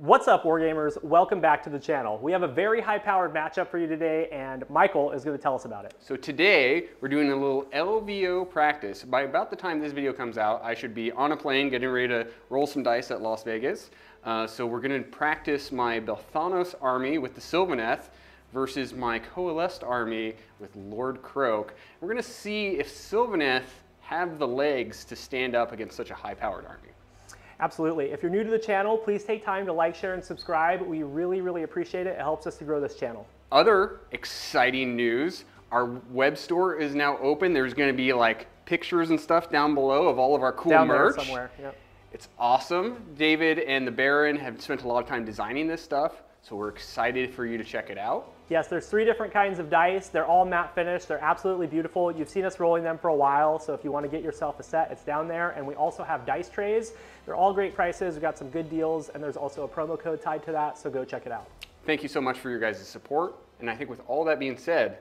What's up, Wargamers? Welcome back to the channel. We have a very high-powered matchup for you today, and Michael is going to tell us about it. So today, we're doing a little LVO practice. By about the time this video comes out, I should be on a plane getting ready to roll some dice at Las Vegas. So we're going to practice my Belthanos army with the Sylvaneth versus my coalesced army with Lord Croak. We're going to see if Sylvaneth have the legs to stand up against such a high-powered army. Absolutely. If you're new to the channel, please take time to like, share, and subscribe. We really appreciate it. It helps us to grow this channel. Other exciting news, our web store is now open. There's going to be like pictures and stuff down below of all of our cool merch. There somewhere. Yep. It's awesome. David and the Baron have spent a lot of time designing this stuff, so we're excited for you to check it out. Yes, there's 3 different kinds of dice. They're all matte finished. They're absolutely beautiful. You've seen us rolling them for a while, so if you want to get yourself a set, it's down there. And we also have dice trays. They're all great prices. We've got some good deals, and there's also a promo code tied to that, so go check it out. Thank you so much for your guys' support. And I think with all that being said,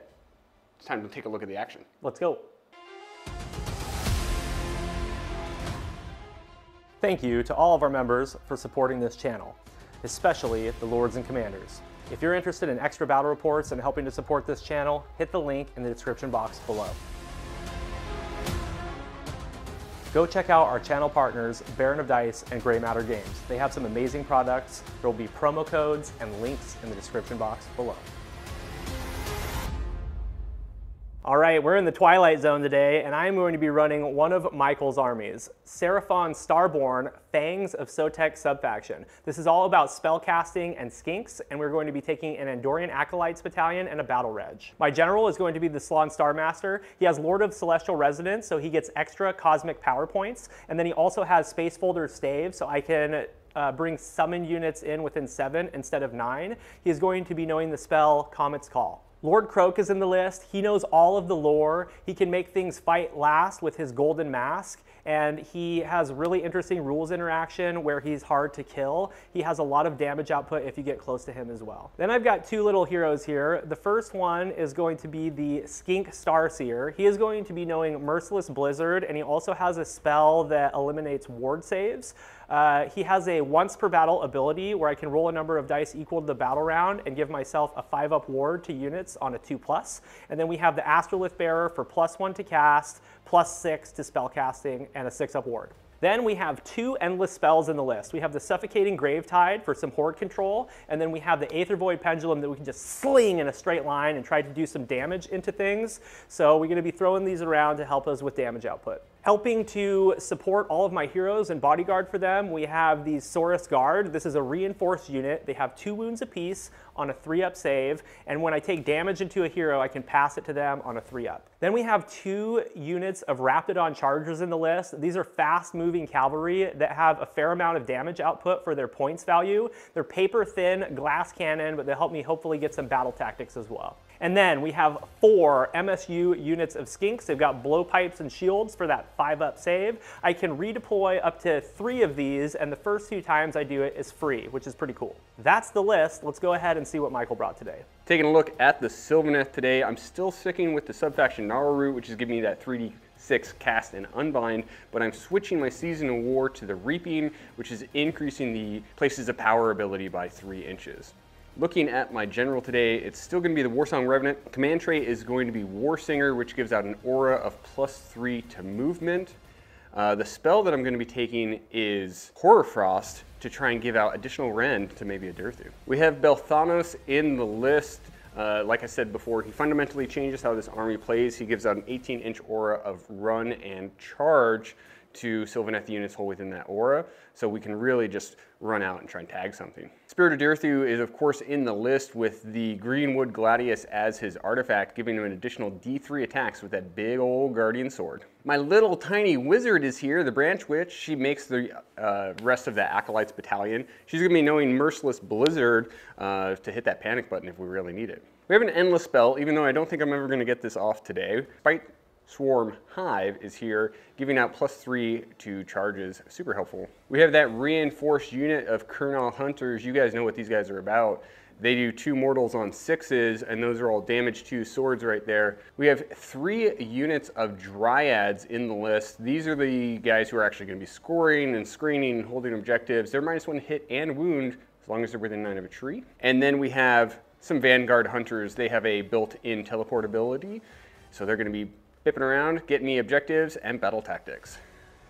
it's time to take a look at the action. Let's go. Thank you to all of our members for supporting this channel, especially the Lords and Commanders. If you're interested in extra battle reports and helping to support this channel, hit the link in the description box below. Go check out our channel partners, Baron of Dice and Gray Matter Games. They have some amazing products. There will be promo codes and links in the description box below. All right, we're in the Twilight Zone today, and I'm going to be running one of Michael's armies, Seraphon Starborn Fangs of Sotek Subfaction. This is all about spellcasting and skinks, and we're going to be taking an Andorian Acolytes Battalion and a Battle Reg. My general is going to be the Salon Starmaster. He has Lord of Celestial Resonance, so he gets extra cosmic power points, and then he also has Space Folder Stave, so I can bring summon units in within 7 instead of 9. He is going to be knowing the spell Comet's Call. Lord Croak is in the list. He knows all of the lore. He can make things fight last with his golden mask, and he has really interesting rules interaction where he's hard to kill. He has a lot of damage output if you get close to him as well. Then I've got 2 little heroes here. The first one is going to be the Skink Starseer. He is going to be knowing Merciless Blizzard, and he also has a spell that eliminates ward saves. He has a once per battle ability where I can roll a number of dice equal to the battle round and give myself a 5-up ward to units on a 2+. And then we have the Astrolith Bearer for +1 to cast, +6 to spellcasting, and a 6-up ward. Then we have 2 endless spells in the list. We have the Suffocating Gravetide for some horde control, and then we have the Aether Void Pendulum that we can just sling in a straight line and try to do some damage into things. So we're going to be throwing these around to help us with damage output. Helping to support all of my heroes and bodyguard for them, we have the Saurus Guard. This is a reinforced unit. They have 2 wounds apiece on a 3-up save, and when I take damage into a hero, I can pass it to them on a 3-up. Then we have 2 units of Raptidon Chargers in the list. These are fast-moving cavalry that have a fair amount of damage output for their points value. They're paper-thin glass cannon, but they help me hopefully get some battle tactics as well. And then we have 4 MSU units of Skinks. They've got blowpipes and shields for that 5-up save. I can redeploy up to 3 of these, and the first 2 times I do it is free, which is pretty cool. That's the list. Let's go ahead and see what Michael brought today. Taking a look at the Sylvaneth today, I'm still sticking with the subfaction Naru, which is giving me that 3d6 cast and unbind, but I'm switching my Season of War to the Reaping, which is increasing the Places of Power ability by 3 inches. Looking at my general today, it's still going to be the Warsong Revenant. Command trait is going to be Warsinger, which gives out an aura of +3 to movement. The spell that I'm going to be taking is Horrorfrost to try and give out additional rend to maybe a Durthu. We have Belthanos in the list. Like I said before, he fundamentally changes how this army plays. He gives out an 18-inch aura of run and charge to Sylvaneth units whole within that aura, so we can really just run out and try and tag something. Spirit of Durthu is of course in the list with the Greenwood Gladius as his artifact, giving him an additional D3 attacks with that big old Guardian Sword. My little tiny wizard is here, the Branch Witch. She makes the rest of the Acolytes Battalion. She's going to be knowing Merciless Blizzard to hit that panic button if we really need it. We have an endless spell, even though I don't think I'm ever going to get this off today. Fight Swarm Hive is here, giving out +3 to charges, super helpful. We have that reinforced unit of Kernal Hunters. You guys know what these guys are about. They do 2 mortals on 6s, and those are all damage 2 swords right there. We have 3 units of Dryads in the list. These are the guys who are actually going to be scoring and screening and holding objectives. They're -1 hit and wound as long as they're within 9 of a tree. And then we have some Vanguard Hunters. They have a built-in teleportability, so they're going to be bipping around, getting me objectives and battle tactics.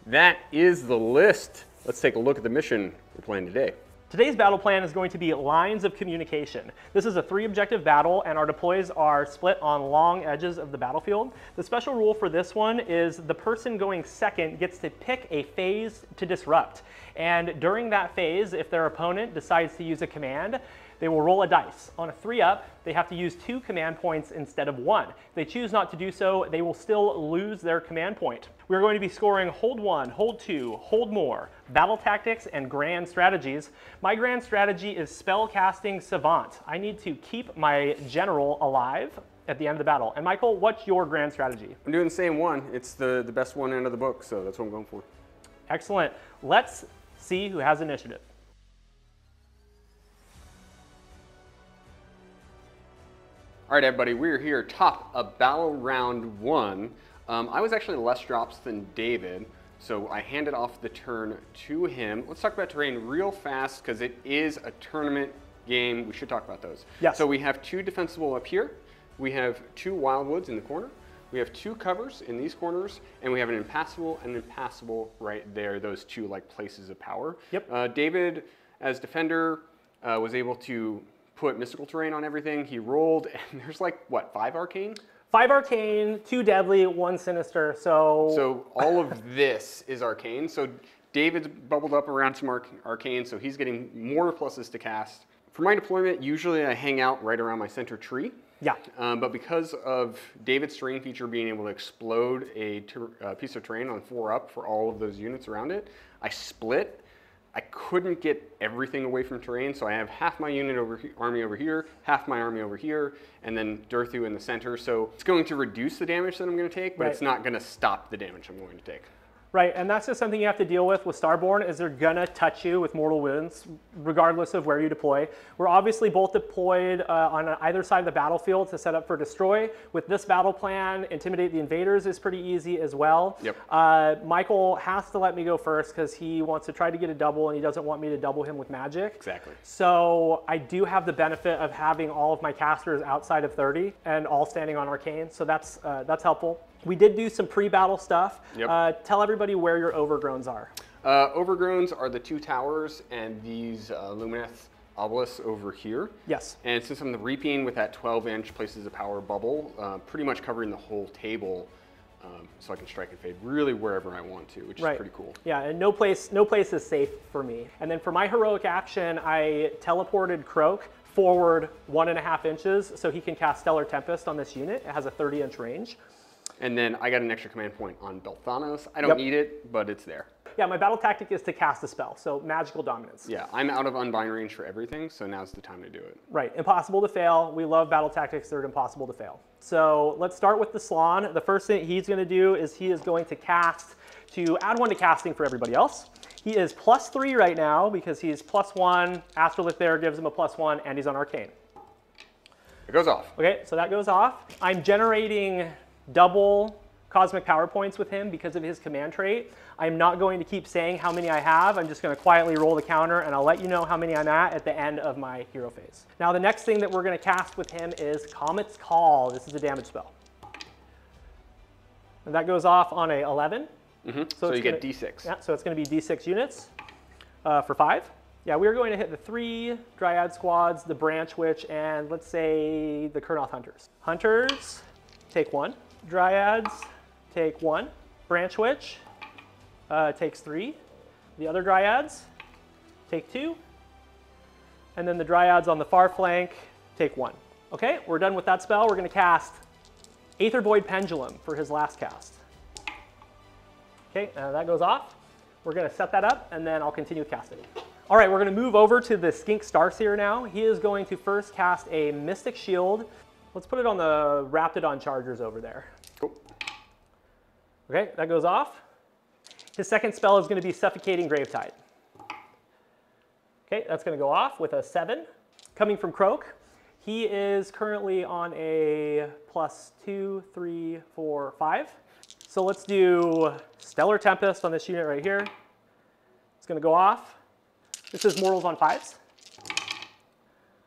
That is the list. Let's take a look at the mission we're playing today. Today's battle plan is going to be lines of communication. This is a 3-objective battle, and our deploys are split on long edges of the battlefield. The special rule for this one is the person going second gets to pick a phase to disrupt. And during that phase, if their opponent decides to use a command, they will roll a dice. On a 3-up, they have to use 2 command points instead of 1. If they choose not to do so, they will still lose their command point. We're going to be scoring hold 1, hold 2, hold more, battle tactics, and grand strategies. My grand strategy is spellcasting savant. I need to keep my general alive at the end of the battle. And Michael, what's your grand strategy? I'm doing the same one. It's the best one out of the book, so that's what I'm going for. Excellent. Let's see who has initiative. All right, everybody, we're here top of battle round 1. I was actually less drops than David, so I handed off the turn to him. Let's talk about terrain real fast because it is a tournament game. We should talk about those. Yes. So we have 2 defensible up here. We have 2 wildwoods in the corner. We have 2 covers in these corners, and we have an impassable and impassable right there, those 2 like places of power. Yep. David, as defender, was able to put mystical terrain on everything. He rolled, and there's like, what, 5 arcane? 5 arcane, 2 deadly, 1 sinister, so all of this is arcane. So David's bubbled up around some arcane, so he's getting more pluses to cast. For my deployment, usually I hang out right around my center tree. Yeah. But because of David's terrain feature being able to explode a piece of terrain on 4-up for all of those units around it, I split. I couldn't get everything away from terrain, so I have half my unit army over here, half my army over here, and then Durthu in the center. So it's going to reduce the damage that I'm going to take, but it's not going to stop the damage I'm going to take. Right, and that's just something you have to deal with Starborn, is they're gonna touch you with mortal wounds, regardless of where you deploy. We're obviously both deployed on either side of the battlefield to set up for destroy. With this battle plan, intimidate the invaders is pretty easy as well. Yep. Michael has to let me go first because he wants to try to get a double and he doesn't want me to double him with magic. Exactly. So I do have the benefit of having all of my casters outside of 30 and all standing on arcane, so that's helpful. We did do some pre-battle stuff. Yep. Tell everybody where your overgrows are. Overgrows are the 2 towers and these Lumineth obelisks over here. Yes. And since I'm reaping with that 12-inch places of power bubble, pretty much covering the whole table, so I can strike and fade really wherever I want to, which is pretty cool. Yeah, and no place is safe for me. And then for my heroic action, I teleported Croak forward 1.5 inches so he can cast Stellar Tempest on this unit. It has a 30-inch range. And then I got an extra command point on Belthanos. I don't need it, but it's there. Yeah, my battle tactic is to cast a spell, so magical dominance. Yeah, I'm out of unbind range for everything, so now's the time to do it. Right, impossible to fail. We love battle tactics that are impossible to fail. So let's start with the Slan. The first thing he's gonna do is he is going to cast to add 1 to casting for everybody else. He is +3 right now because he's +1, Astrolith there gives him a +1, and he's on Arcane. It goes off. Okay, so that goes off. I'm generating double cosmic power points with him because of his command trait. I'm not going to keep saying how many I have. I'm just going to quietly roll the counter and I'll let you know how many I'm at the end of my hero phase. Now the next thing that we're going to cast with him is Comet's Call. This is a damage spell. And that goes off on a 11. So you get D6. Yeah, so it's going to be D6 units for 5. Yeah, we're going to hit the 3 Dryad squads, the Branch Witch, and let's say the Kurnoth Hunters. Hunters, take 1. Dryads take 1. Branch Witch takes 3. The other Dryads take 2. And then the Dryads on the far flank take 1. Okay, we're done with that spell. We're going to cast Aether Void Pendulum for his last cast. Okay, that goes off. We're going to set that up, and then I'll continue casting. All right, we're going to move over to the Skink Starseer now. He is going to first cast a Mystic Shield. Let's put it on the Raptidon Chargers over there. Cool. Okay, that goes off. His second spell is going to be Suffocating Gravetide. Okay, that's going to go off with a 7. Coming from Croak, he is currently on a +2, 3, 4, 5. So let's do Stellar Tempest on this unit right here. It's going to go off. This is Mortals on 5s.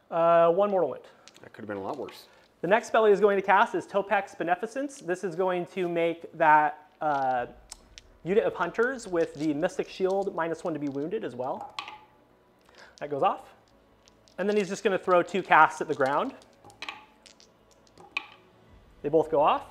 1 mortal wound. That could have been a lot worse. The next spell he is going to cast is Topex Beneficence. This is going to make that unit of hunters with the Mystic Shield -1 to be wounded as well. That goes off. And then he's just going to throw 2 casts at the ground. They both go off.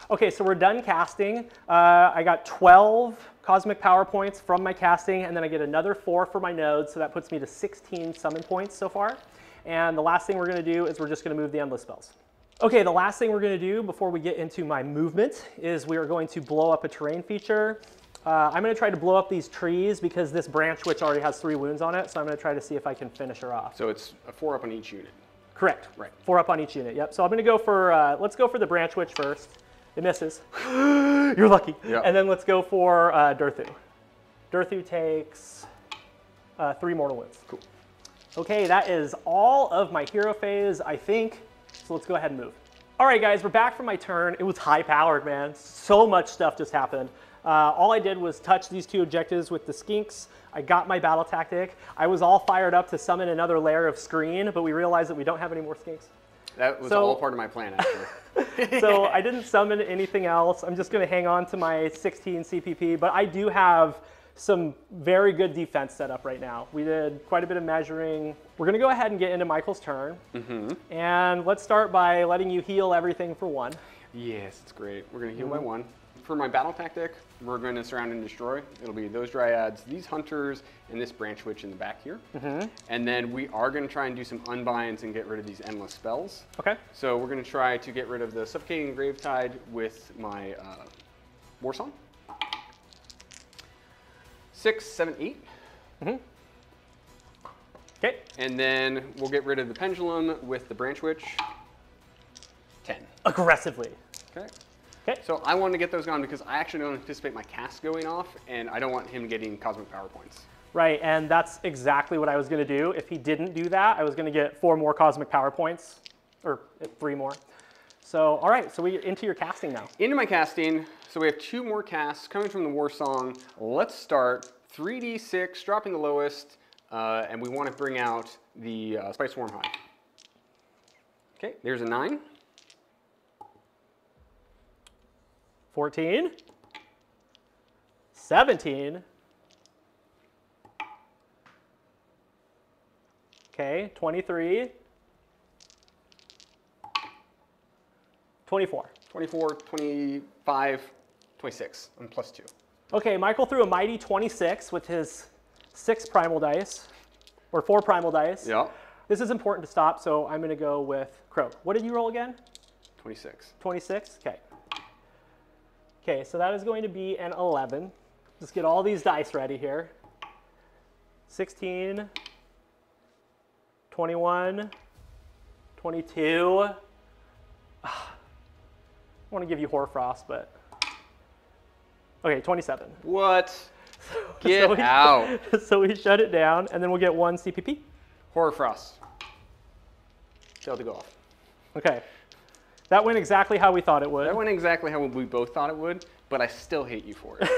Okay, so we're done casting. I got 12 cosmic power points from my casting, and then I get another 4 for my nodes, so that puts me to 16 summon points so far. And the last thing we're going to do is we're just going to move the endless spells. Okay, the last thing we're going to do before we get into my movement is we are going to blow up a terrain feature. I'm going to try to blow up these trees because this branch witch already has 3 wounds on it, so I'm going to try to see if I can finish her off. So it's a 4 up on each unit. Correct. Right. 4 up on each unit, yep. So I'm going to go for, let's go for the branch witch first. It misses. You're lucky. Yep. And then let's go for Durthu. Durthu takes 3 mortal wounds. Cool. Okay, that is all of my hero phase, I think. So let's go ahead and move. All right, guys, we're back from my turn. It was high-powered, man. So much stuff just happened. All I did was touch these 2 objectives with the skinks. I got my battle tactic. I was all fired up to summon another layer of screen, but we realized that we don't have any more skinks. That was all part of my plan, actually. So I didn't summon anything else. I'm just going to hang on to my 16 CPP, but I do have some very good defense set up right now. We did quite a bit of measuring. We're going to go ahead and get into Michael's turn. And let's start by letting you heal everything for 1. Yes, it's great. We're going to heal by 1. For my battle tactic, we're going to surround and destroy. It'll be those dryads, these hunters, and this branch witch in the back here. And then we are going to try and do some unbinds and get rid of these endless spells. Okay. So we're going to try to get rid of the Suffocating Gravetide with my War Song. 6, 7, 8. Okay. And then we'll get rid of the Pendulum with the branch witch. 10. Aggressively. Okay. Okay. So I wanted to get those gone because I actually don't anticipate my cast going off, and I don't want him getting cosmic power points. Right, and that's exactly what I was going to do. If he didn't do that, I was going to get 4 more cosmic power points, or 3 more. So, all right, so we're into your casting now. Into my casting. So we have 2 more casts coming from the War Song. Let's start 3d6, dropping the lowest, and we want to bring out the Spice Worm Hive. Okay, there's a 9. 14, 17, okay, 23, 24. 24, 25, 26, and +2. Okay, Michael threw a mighty 26 with his 6 primal dice, or 4 primal dice. Yeah. This is important to stop, so I'm going to go with Croak. What did you roll again? 26. 26? Okay. Okay, so that is going to be an 11. Just get all these dice ready here. 16, 21, 22. I want to give you Hoarfrost, but okay, 27. What? Get out. So we shut it down, and then we'll get 1 CPP. Hoarfrost. Failed to go off. Okay. That went exactly how we thought it would. That went exactly how we both thought it would, but I still hate you for it.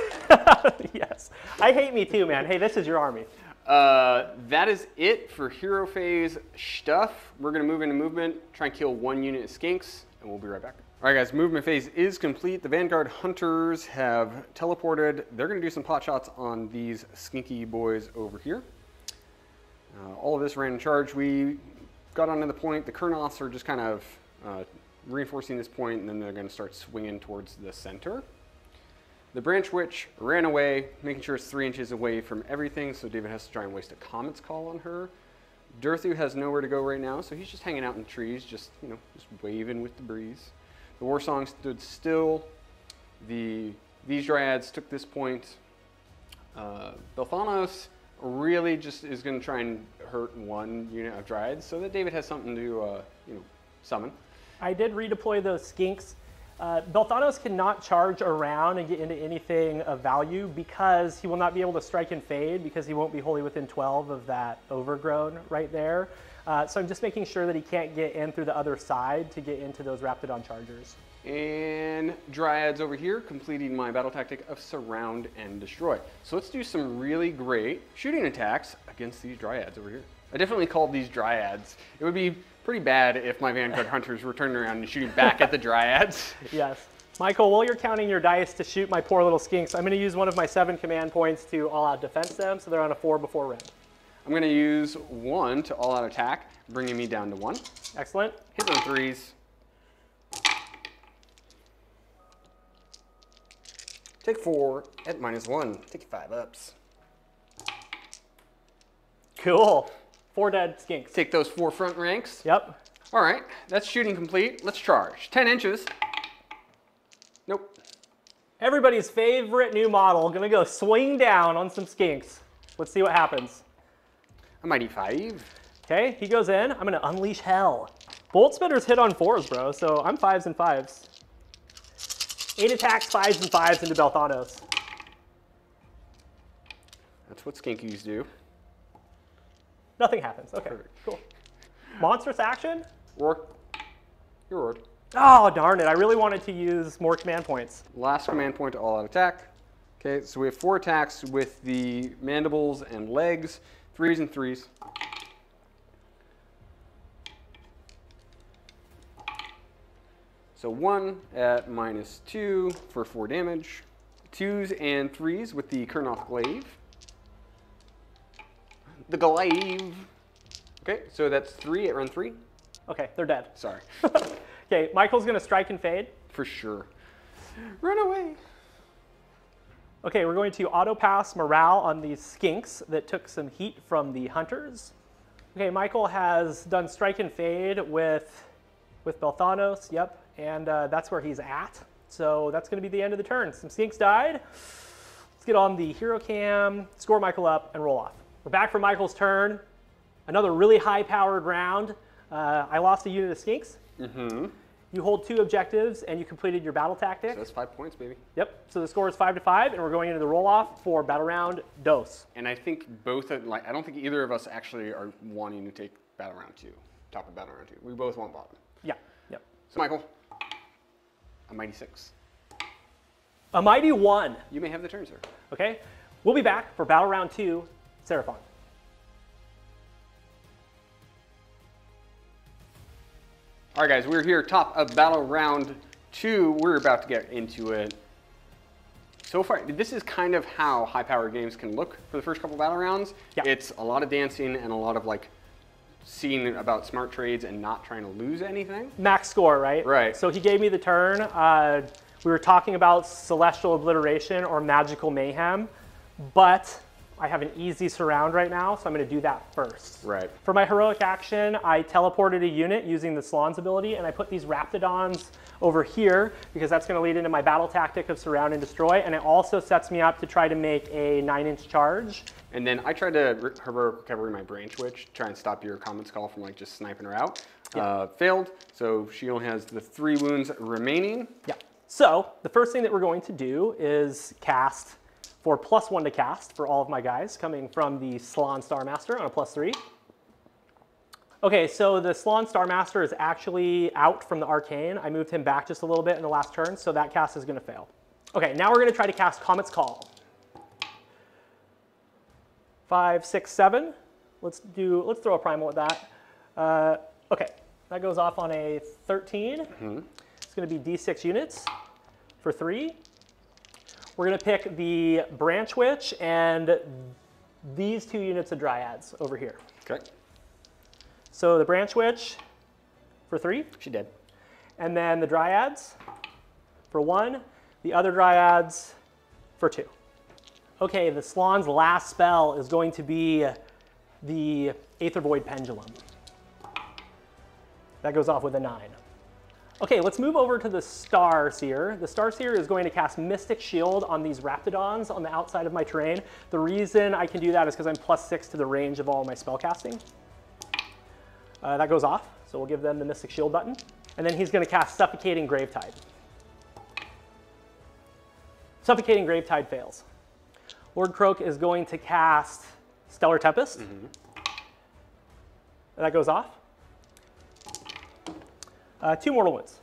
Yes. I hate me too, man. Hey, this is your army. That is it for hero phase stuff. We're going to move into movement, try and kill 1 unit of skinks, and we'll be right back. All right, guys, movement phase is complete. The Vanguard Hunters have teleported. They're going to do some pot shots on these skinky boys over here. All of this ran in charge. We got onto the point. The Kurnoths are just kind of reinforcing this point, and then they're going to start swinging towards the center. The Branch Witch ran away, making sure it's 3 inches away from everything, so David has to try and waste a Comet's Call on her. Durthu has nowhere to go right now, so he's just hanging out in the trees, just waving with the breeze. The War Song stood still. These Dryads took this point. Belthanos really just is going to try and hurt 1 unit of Dryads, so that David has something to summon. I did redeploy those skinks. Belthanos cannot charge around and get into anything of value because he will not be able to strike and fade because he won't be wholly within 12 of that overgrown right there. So I'm just making sure that he can't get in through the other side to get into those Raptidon chargers. And Dryads over here completing my battle tactic of surround and destroy. So let's do some really great shooting attacks against these Dryads over here. I definitely called these dryads. It would be pretty bad if my Vanguard Hunters were turning around and shooting back at the dryads. Yes. Michael, while you're counting your dice to shoot my poor little skinks, I'm going to use one of my 7 command points to all-out defense them, so they're on a 4 before red. I'm going to use 1 to all-out attack, bringing me down to 1. Excellent. Hit on 3s. Take 4 at -1. Take 5 ups. Cool. 4 dead skinks. Take those 4 front ranks. Yep. All right, that's shooting complete. Let's charge. 10 inches. Nope. Everybody's favorite new model. Gonna go swing down on some skinks. Let's see what happens. A mighty 5. Okay, he goes in. I'm gonna unleash hell. Bolt spitters hit on 4s, bro, so I'm 5s and 5s. 8 attacks, 5s and 5s into Belthanos. That's what skinkies do. Nothing happens. Okay, Perfect. cool. Monstrous action? Roar. You're roared. Oh, darn it. I really wanted to use more command points. Last command point to all-out attack. Okay, so we have 4 attacks with the mandibles and legs, 3s and 3s. So 1 at -2 for 4 damage. 2s and 3s with the Kurnoth Glaive. The glaive. Okay, so that's 3 at run 3. Okay, they're dead. Sorry. Okay, Michael's gonna strike and fade. For sure. Run away. Okay, we're going to auto pass morale on these skinks that took some heat from the hunters. Okay, Michael has done strike and fade with Belthanos, yep, and that's where he's at. So that's gonna be the end of the turn. Some skinks died. Let's get on the hero cam, score Michael up, and roll off. We're back for Michael's turn. Another really high-powered round. I lost a unit of skinks. Mm-hmm. You hold 2 objectives, and you completed your battle tactic. So that's 5 points, baby. Yep. So the score is 5-5, and we're going into the roll-off for battle round dos. And I think both, I don't think either of us actually are wanting to take battle round 2, top of battle round 2. We both want bottom. Yeah. Yep. So Michael, a mighty 6. A mighty 1. You may have the turn, sir. Okay. We'll be back for battle round 2, Seraphon. All right, guys, we're here, top of battle round 2. We're about to get into it. So far, this is kind of how high-powered games can look for the first couple battle rounds. Yeah. It's a lot of dancing and a lot of like seeing about smart trades and not trying to lose anything. Max score, right? Right. So he gave me the turn. We were talking about Celestial Obliteration or Magical Mayhem, but I have an easy surround right now, so I'm going to do that first. Right. For my heroic action, I teleported a unit using the Slon's ability, and I put these Raptidons over here because that's going to lead into my battle tactic of surround and destroy, and it also sets me up to try to make a 9-inch charge. And then I tried to heroic recovery my Branch Witch, try and stop your Common Skull from like just sniping her out. Yeah. Failed, so she only has the 3 wounds remaining. Yeah. So the first thing that we're going to do is cast for +1 to cast for all of my guys, coming from the Slon Starmaster on a +3. Okay, so the Slon Starmaster is actually out from the Arcane. I moved him back just a little bit in the last turn, so that cast is gonna fail. Okay, now we're gonna try to cast Comet's Call. 5, 6, 7. Let's throw a primal at that. Okay, that goes off on a 13. Mm-hmm. It's gonna be D6 units for 3. We're gonna pick the Branch Witch and these 2 units of Dryads over here. Okay. So the Branch Witch for 3. She dead. And then the Dryads for 1. The other Dryads for 2. Okay, the Slon's last spell is going to be the Aether Void Pendulum. That goes off with a 9. Okay, let's move over to the Starseer. The Starseer is going to cast Mystic Shield on these Raptidons on the outside of my terrain. The reason I can do that is because I'm +6 to the range of all my spellcasting. That goes off, so we'll give them the Mystic Shield button. And then he's going to cast Suffocating Gravetide. Suffocating Gravetide fails. Lord Croak is going to cast Stellar Tempest. Mm-hmm. That goes off. 2 mortal wounds.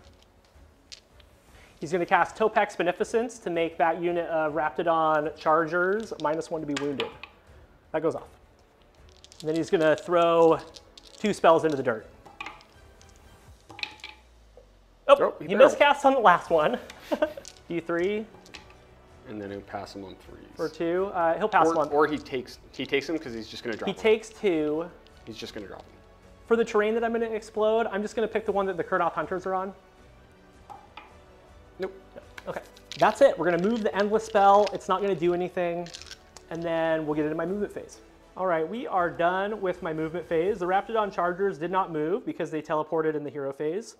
He's going to cast Topex Beneficence to make that unit of Raptidon Chargers -1 to be wounded. That goes off. And then he's going to throw 2 spells into the dirt. Oh, he miscast on the last one. D3. And then he'll pass him on 3s. For 2. He'll pass him on. Or he takes him because he's just going to drop him. He takes 2. He's just going to drop him. For the terrain that I'm going to explode, I'm just going to pick the one that the Kurnoth Hunters are on. Nope. Okay. That's it. We're going to move the Endless spell. It's not going to do anything. And then we'll get into my movement phase. All right, we are done with my movement phase. The Raptidon Chargers did not move because they teleported in the hero phase.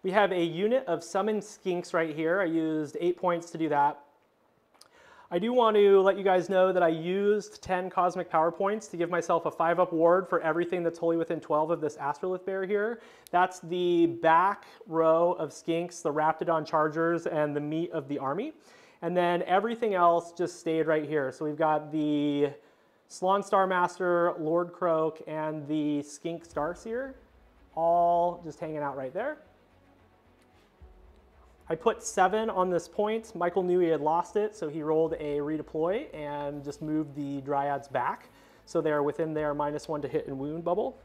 We have a unit of summoned skinks right here. I used 8 points to do that. I do want to let you guys know that I used 10 cosmic power points to give myself a 5-up ward for everything that's wholly within 12 of this Astrolith bear here. That's the back row of skinks, the Raptidon Chargers, and the meat of the army. And then everything else just stayed right here. So we've got the Slon Starmaster, Lord Croak, and the Skink Starseer, all just hanging out right there. I put 7 on this point. Michael knew he had lost it, so he rolled a redeploy and just moved the Dryads back. So they're within their -1 to hit and wound bubble.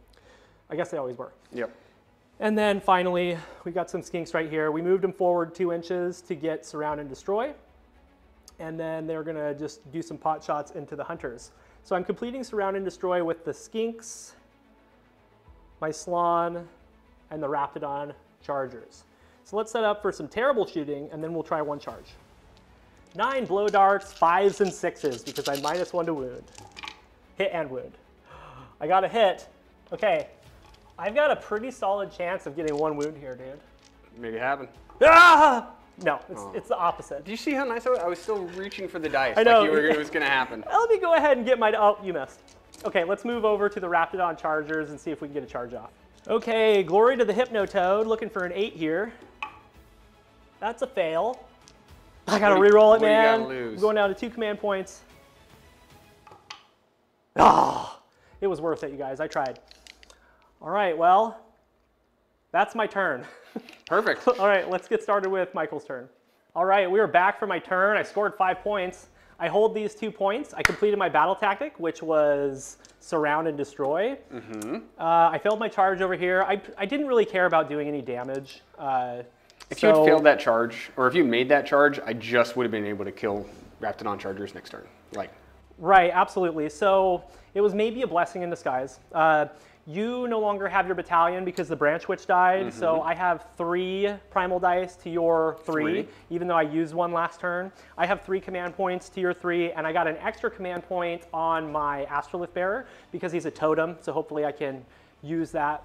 I guess they always were. Yep. And then finally, we got some skinks right here. We moved them forward 2 inches to get surround and destroy. And then they're gonna just do some pot shots into the hunters. So I'm completing surround and destroy with the skinks, my Slon, and the Raptidon Chargers. So let's set up for some terrible shooting, and then we'll try 1 charge. 9 blow darts, 5s and 6s, because I'm -1 to wound. Hit and wound. I got a hit. Okay, I've got a pretty solid chance of getting 1 wound here, dude. Make it happen. Ah! No, it's the opposite. Do you see how nice I was? I was still reaching for the dice. I know. Like it was going to happen. Let me go ahead and get my, oh, you missed. Okay, let's move over to the Raptidon Chargers and see if we can get a charge off. Okay, glory to the Hypnotoad, looking for an 8 here. That's a fail. I gotta re-roll it, man. I'm going down to 2 command points. Ah, it was worth it, you guys. I tried. All right, well, that's my turn. Perfect. All right, let's get started with Michael's turn. All right, we are back for my turn. I scored 5 points. I hold these 2 points. I completed my battle tactic, which was surround and destroy. I failed my charge over here. I didn't really care about doing any damage. If you had failed that charge, or if you made that charge, I just would have been able to kill Raptidon Chargers next turn. Right, absolutely. So it was maybe a blessing in disguise. You no longer have your battalion because the Branch Witch died, so I have 3 primal dice to your 3, even though I used 1 last turn. I have 3 command points to your 3, and I got an extra command point on my Astrolith Bearer because he's a totem, so hopefully I can use that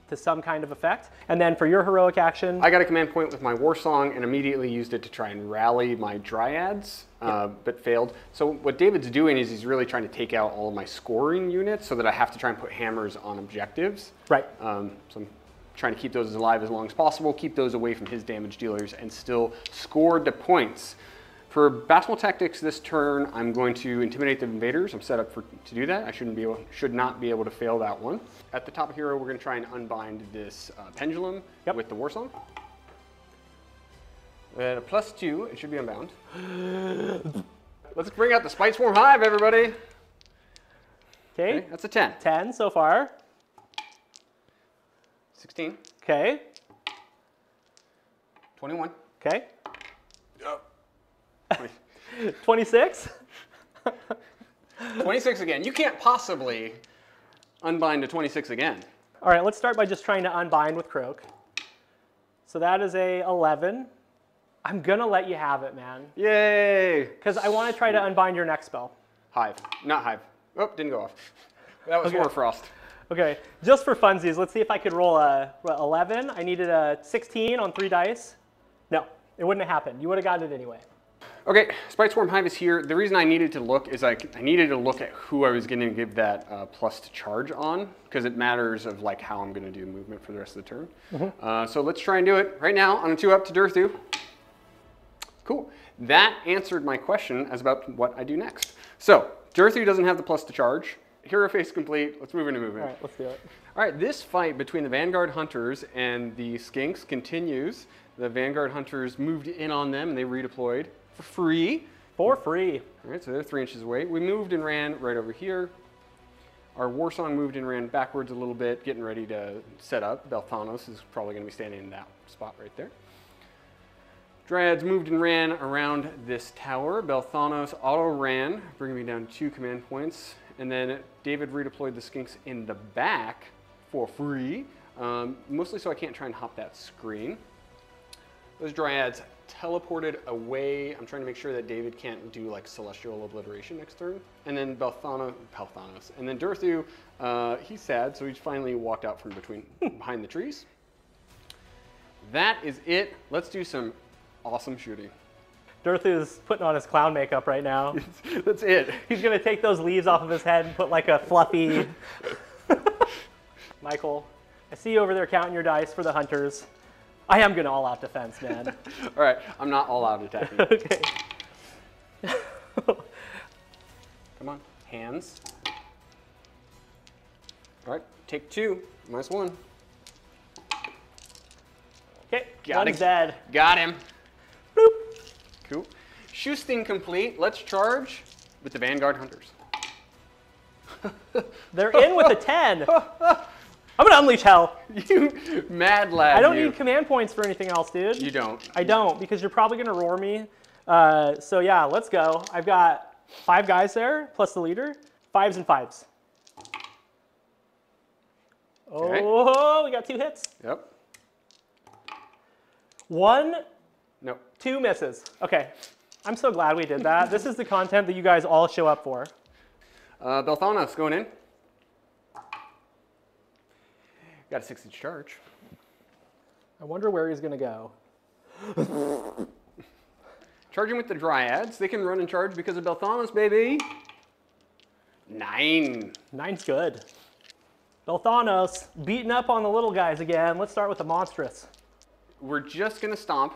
to some kind of effect. And then for your heroic action, I got a command point with my War Song and immediately used it to try and rally my Dryads, but failed. So what David's doing is he's really trying to take out all of my scoring units so that I have to try and put hammers on objectives. Right. So I'm trying to keep those alive as long as possible, keep those away from his damage dealers, and still score the points. For Battle Tactics this turn, I'm going to intimidate the invaders. I'm set up to do that. I should not be able to fail that one. At the top of hero, we're going to try and unbind this pendulum with the War Song. At a +2, it should be unbound. Let's bring out the Spite Swarm Hive, everybody. Okay, that's a 10. 10 so far. 16. Okay. 21. Okay. 26. 26 again. You can't possibly unbind to 26 again. All right, let's start by just trying to unbind with Croak. So that is a 11. I'm gonna let you have it, man. Yay! Because I want to try to unbind your next spell. Hive, not Hive. Oh, didn't go off. That was more Frost. Okay, just for funsies, let's see if I could roll a 11. I needed a 16 on 3 dice. No, it wouldn't have happened. You would have gotten it anyway. Okay, Spite Swarm Hive is here. The reason I needed to look is I needed to look at who I was going to give that plus to charge on, because it matters of like how I'm going to do movement for the rest of the turn. So let's try and do it right now on a 2-up to Durthu. Cool. That answered my question as about what I do next. So Durthu doesn't have the plus to charge. Hero phase complete. Let's move into movement. All right, let's do it. All right, this fight between the Vanguard Hunters and the Skinks continues. The Vanguard Hunters moved in on them and they redeployed. For free. For free. All right, so they're 3 inches away. We moved and ran right over here. Our Warsong moved and ran backwards a little bit, getting ready to set up. Belthanos is probably going to be standing in that spot right there. Dryads moved and ran around this tower. Belthanos auto-ran, bringing me down 2 command points. And then David redeployed the skinks in the back for free, mostly so I can't try and hop that screen. Those Dryads teleported away. I'm trying to make sure that David can't do like Celestial Obliteration next turn. And then Belthanos, and then Durthu, he's sad, so he finally walked out from behind the trees. That is it. Let's do some awesome shooting. Durthu's putting on his clown makeup right now. That's it. He's gonna take those leaves off of his head and put like a fluffy... Michael, I see you over there counting your dice for the hunters. I am gonna all-out defense, man. All right, I'm not all-out attacking. Okay. Come on, hands. All right, take 2, -1. Okay, Got one's him. dead. Got him. Bloop. Cool. Shoosting complete. Let's charge with the Vanguard Hunters. They're in with a 10. I'm gonna unleash hell. You mad lad. I don't need command points for anything else, dude. You don't. I don't, because you're probably gonna roar me. So yeah, let's go. I've got 5 guys there, plus the leader. 5s and 5s. Okay. Oh, we got 2 hits. Yep. 1, Nope. 2 misses. Okay, I'm so glad we did that. This is the content that you guys all show up for. Belthanos going in. Got a 6-inch charge. I wonder where he's gonna go. Charging with the Dryads. They can run and charge because of Belthanos, baby. 9. 9's good. Belthanos beating up on the little guys again. Let's start with the monstrous. We're just gonna stomp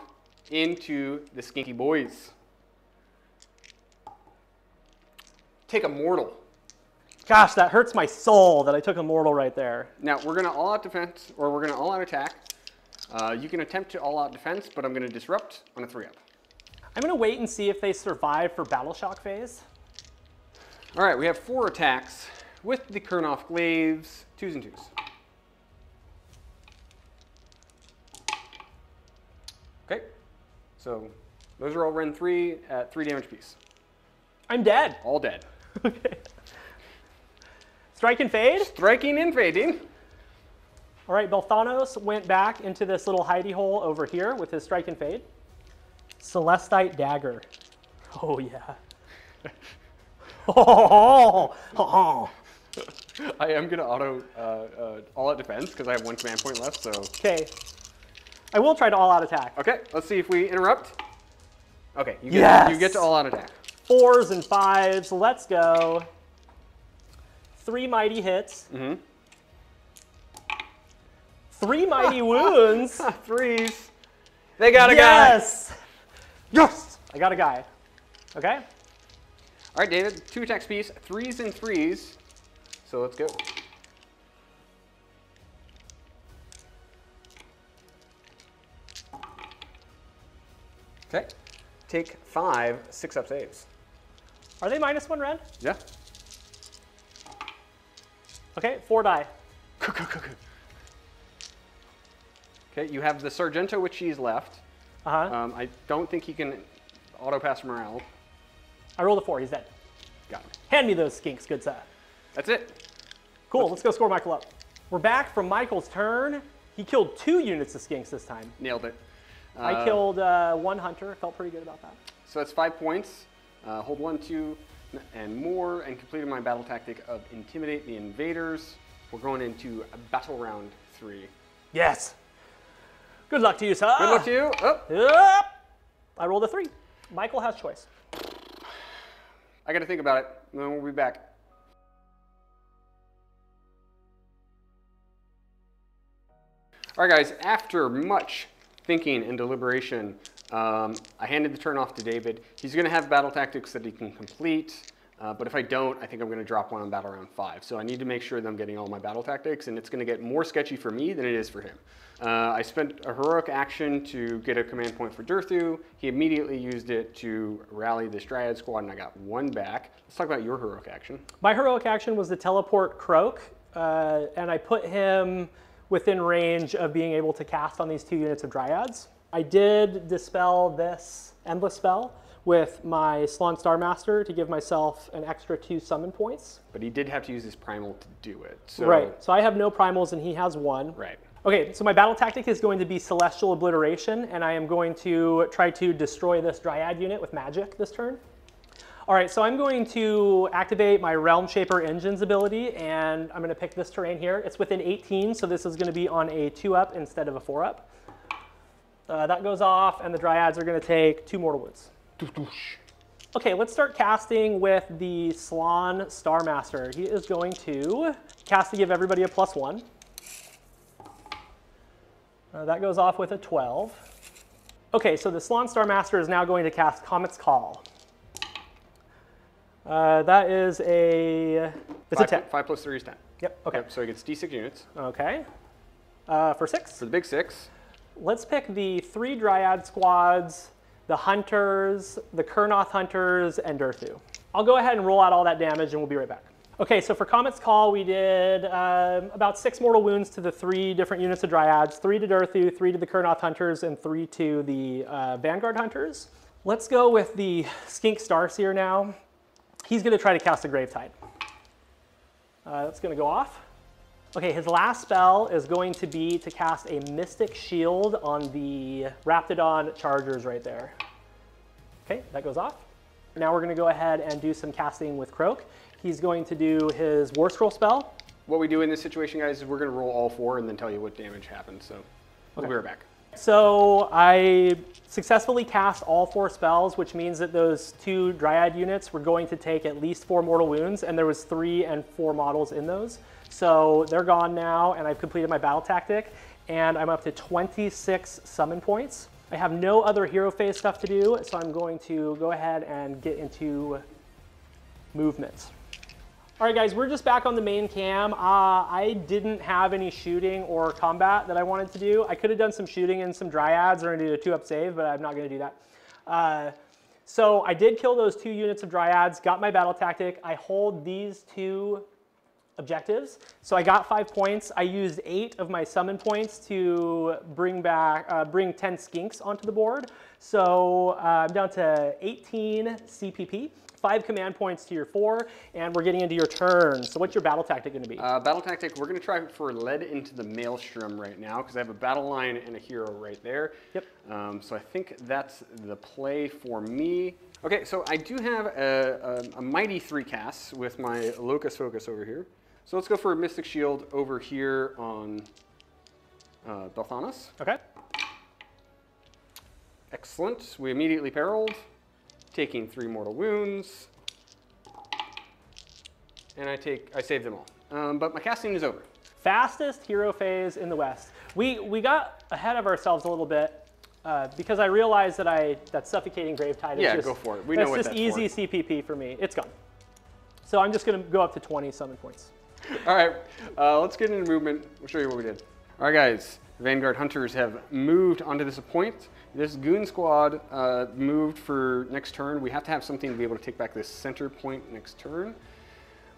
into the skinky boys. Take a mortal. Gosh, that hurts my soul that I took a mortal right there. Now we're gonna all-out defense, or we're gonna all-out attack. You can attempt to all-out defense, but I'm gonna disrupt on a 3-up. I'm gonna wait and see if they survive for Battleshock phase. All right, we have 4 attacks with the Kurnoff glaives, 2s and 2s. Okay, so those are all Ren 3 at 3 damage apiece. I'm dead. All dead. Okay. Strike and fade. Striking and fading. All right, Belthanos went back into this little hidey hole over here with his strike and fade. Celestite dagger. Oh yeah. Oh. I am gonna auto all-out defense because I have 1 command point left. So. Okay. I will try to all-out attack. Okay, let's see if we interrupt. Okay, you get to all-out attack. 4s and 5s. Let's go. 3 mighty hits. 3 mighty wounds. 3s. They got a guy. Yes. Yes. I got a guy. Okay. All right, David. 2 attacks piece. 3s and 3s. So let's go. Okay. Take 5 6-up saves. Are they -1 red? Yeah. Okay, 4 die. Okay, you have the Sargento, which he's left. Uh-huh. I don't think he can auto-pass morale. I rolled a 4, he's dead. Got him. Hand me those skinks, good sir. That's it. Cool, let's go score Michael up. We're back from Michael's turn. He killed 2 units of skinks this time. Nailed it. I killed 1 hunter, felt pretty good about that. So that's 5 points. Hold 1, 2, and more, and completed my battle tactic of intimidate the invaders. We're going into battle round 3. Yes. Good luck to you, sir. Good luck to you. Oh. Yep. I rolled a 3. Michael has choice. I got to think about it, and then we'll be back. All right, guys, after much thinking and deliberation, I handed the turn off to David. He's going to have battle tactics that he can complete. But if I don't, I think I'm going to drop one on battle round 5. So I need to make sure that I'm getting all my battle tactics, and it's going to get more sketchy for me than it is for him. I spent a heroic action to get a command point for Durthu. He immediately used it to rally this Dryad squad, and I got 1 back. Let's talk about your heroic action. My heroic action was to teleport Croak, and I put him within range of being able to cast on these 2 units of Dryads. I did dispel this Endless spell with my Slaane's Star Master to give myself an extra 2 summon points. But he did have to use his primal to do it. So... Right, so I have no primals and he has 1. Right. Okay, so my battle tactic is going to be Celestial Obliteration, and I am going to try to destroy this Dryad unit with magic this turn. All right, so I'm going to activate my Realm Shaper Engines ability, and I'm going to pick this terrain here. It's within 18, so this is going to be on a 2-up instead of a 4-up. That goes off, and the Dryads are going to take 2 mortal wounds. Okay, let's start casting with the Slaane's Star Master. He is going to cast to give everybody a +1. That goes off with a 12. Okay, so the Slaane's Star Master is now going to cast Comet's Call. That is a... It's a 10. 5 plus 3 is 10. Yep, okay. Yep, so he gets D6 units. Okay. For 6? For the big 6. Let's pick the 3 Dryad squads, the Hunters, the Kurnoth Hunters, and Durthu. I'll go ahead and roll out all that damage and we'll be right back. Okay, so for Comet's Call, we did about 6 mortal wounds to the 3 different units of Dryads, 3 to Durthu, 3 to the Kurnoth Hunters, and 3 to the Vanguard Hunters. Let's go with the Skink Starseer now. He's going to try to cast a Gravetide. That's going to go off. Okay, his last spell is going to be to cast a Mystic Shield on the Raptidon Chargers right there. Okay, that goes off. Now we're going to go ahead and do some casting with Croak. He's going to do his War Scroll spell. What we do in this situation, guys, is we're going to roll all 4 and then tell you what damage happens. So we'll be right back. So I successfully cast all 4 spells, which means that those 2 Dryad units were going to take at least 4 mortal wounds, and there was 3 and 4 models in those. So they're gone now, and I've completed my battle tactic, and I'm up to 26 summon points. I have no other hero phase stuff to do, so I'm going to go ahead and get into movement. All right, guys, we're just back on the main cam. I didn't have any shooting or combat that I wanted to do. I could have done some shooting and some Dryads or did a 2-up save, but I'm not going to do that. So I did kill those 2 units of Dryads, got my battle tactic. I hold these 2 objectives. So I got 5 points. I used 8 of my summon points to bring 10 skinks onto the board. So I'm down to 18 CPP. 5 command points to your 4, and we're getting into your turn. So what's your battle tactic going to be? Battle tactic, we're going to try for Lead into the Maelstrom right now, because I have a battle line and a hero right there. Yep. So I think that's the play for me. Okay, so I do have a mighty 3 casts with my Locus Focus over here. So let's go for a Mystic Shield over here on Belthanos. Okay. Excellent. We immediately perilled, taking 3 mortal wounds, and I save them all. But my casting is over. Fastest hero phase in the West. We got ahead of ourselves a little bit because I realized that Suffocating Gravetide is go for it. We know what that's easy for. CPP for me. It's gone. So I'm just going to go up to 20 summon points. All right, let's get into movement. We'll show you what we did. All right, guys. Vanguard Hunters have moved onto this point. This Goon Squad moved for next turn. We have to have something to be able to take back this center point next turn.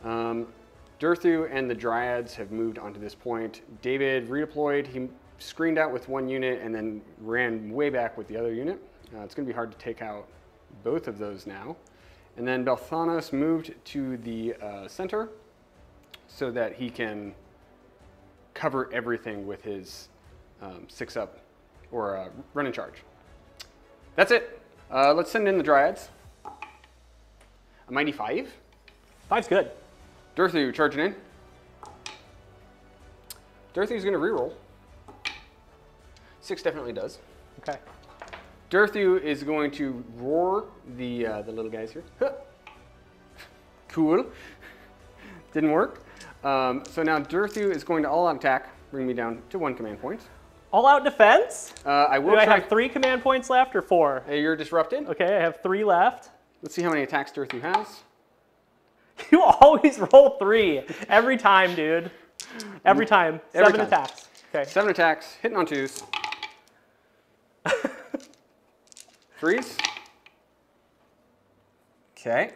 Durthu and the Dryads have moved onto this point. David redeployed. He screened out with 1 unit and then ran way back with the other unit. It's going to be hard to take out both of those now. And then Belthanos moved to the center so that he can cover everything with his 6-up or run and charge. That's it. Let's send in the Dryads. A mighty 5. 5's good. Durthu charging in. Durthu's going to reroll. 6 definitely does. Okay. Durthu is going to roar the little guys here. Cool. Didn't work. So now Durthu is going to all-out attack, bring me down to 1 command point. All-out defense? I will Do I have 3 command points left or 4? You're disrupted. Okay, I have 3 left. Let's see how many attacks Durthu has. You always roll 3 every time, dude. Every time. Every 7 time. attacks. Okay. 7 attacks, hitting on 2s. 3s. Okay.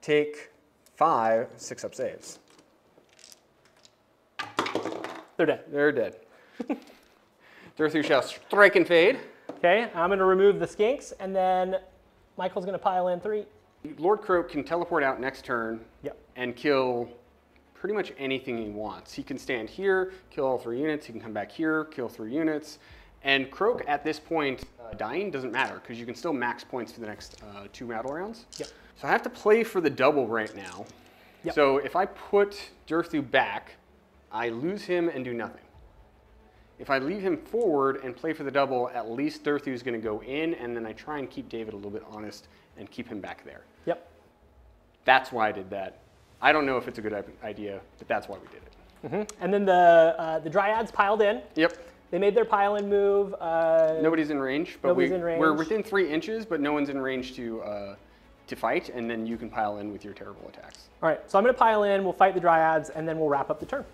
Take 5 6-up saves. They're dead. They're dead. Durthu shall strike and fade. Okay, I'm going to remove the skinks, and then Michael's going to pile in 3. Lord Croak can teleport out next turn Yep. and kill pretty much anything he wants. He can stand here, kill all 3 units. He can come back here, kill 3 units. And Croak at this point, dying doesn't matter because you can still max points for the next 2 battle rounds. Yep. So I have to play for the double right now. Yep. So if I put Durthu back, I lose him and do nothing. If I leave him forward and play for the double, at least Durthu is going to go in, and then I try and keep David a little bit honest and keep him back there. Yep. That's why I did that. I don't know if it's a good idea, but that's why we did it. And then the Dryads piled in. Yep. They made their pile-in move. Nobody's in range, but Nobody's in range. we're within 3 inches, but no one's in range to fight, and then you can pile in with your terrible attacks. All right, so I'm going to pile in. We'll fight the Dryads, and then we'll wrap up the turn.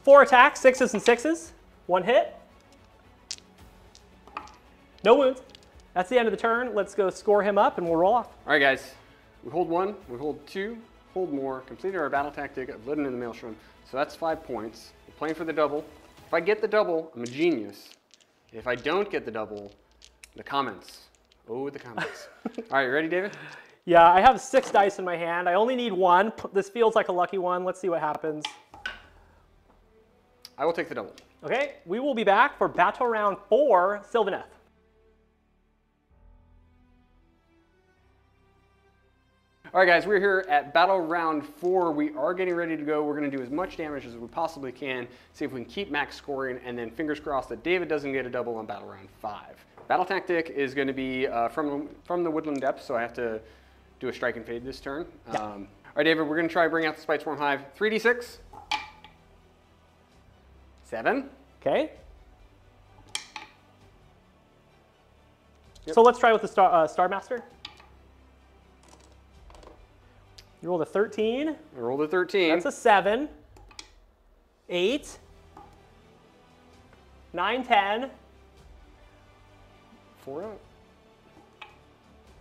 4 attacks, 6s and 6s. 1 hit. No wounds. That's the end of the turn. Let's go score him up, and we'll roll off. All right, guys. We hold 1, we hold 2, hold more, completed our battle tactic of living in the maelstrom. So that's 5 points. We're playing for the double. If I get the double, I'm a genius. If I don't get the double, the comments. Oh, the comments. All right, you ready, David? Yeah, I have 6 dice in my hand. I only need 1. This feels like a lucky one. Let's see what happens. I will take the double. Okay, we will be back for Battle Round 4, Sylvaneth. All right, guys, we're here at Battle Round 4. We are getting ready to go. We're going to do as much damage as we possibly can, see if we can keep max scoring, and then fingers crossed that David doesn't get a double on Battle Round 5. Battle tactic is going to be from the Woodland Depths, so I have to do a strike and fade this turn. Yeah. All right, David, we're going to try to bring out the Spite Swarm Hive. 3d6. 7. Okay. Yep. So let's try with the Star Master. You rolled a 13. I rolled a 13. That's a 7. 8. 9, 10. 4 out.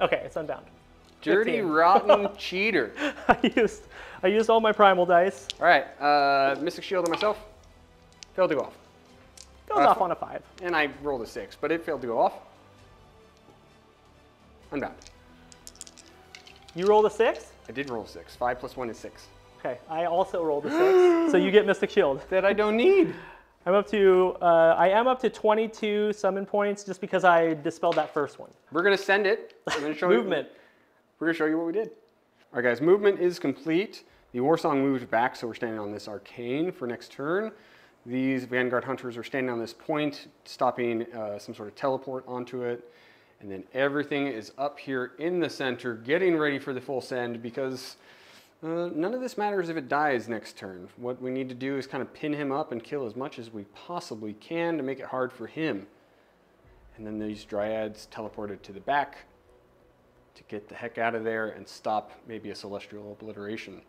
Okay, it's unbound. Dirty, 15. rotten cheater. I used all my primal dice. All right, Mystic Shield on myself. Failed to go off. Goes off on a 5. And I rolled a 6, but it failed to go off. Unbound. You rolled a 6? I did roll a 6. 5 plus 1 is 6. Okay, I also rolled a 6. So you get Mystic Shield. That I don't need. I am up to 22 summon points just because I dispelled that first one. We're going to send it. I'm going to show Movement. We're going to show you what we did. All right, guys, movement is complete. The Warsong moved back, so we're standing on this arcane for next turn. These Vanguard Hunters are standing on this point, stopping some sort of teleport onto it. And then everything is up here in the center, getting ready for the full send because none of this matters if it dies next turn. What we need to do is kind of pin him up and kill as much as we possibly can to make it hard for him. And then these Dryads teleported to the back to get the heck out of there and stop maybe a celestial obliteration.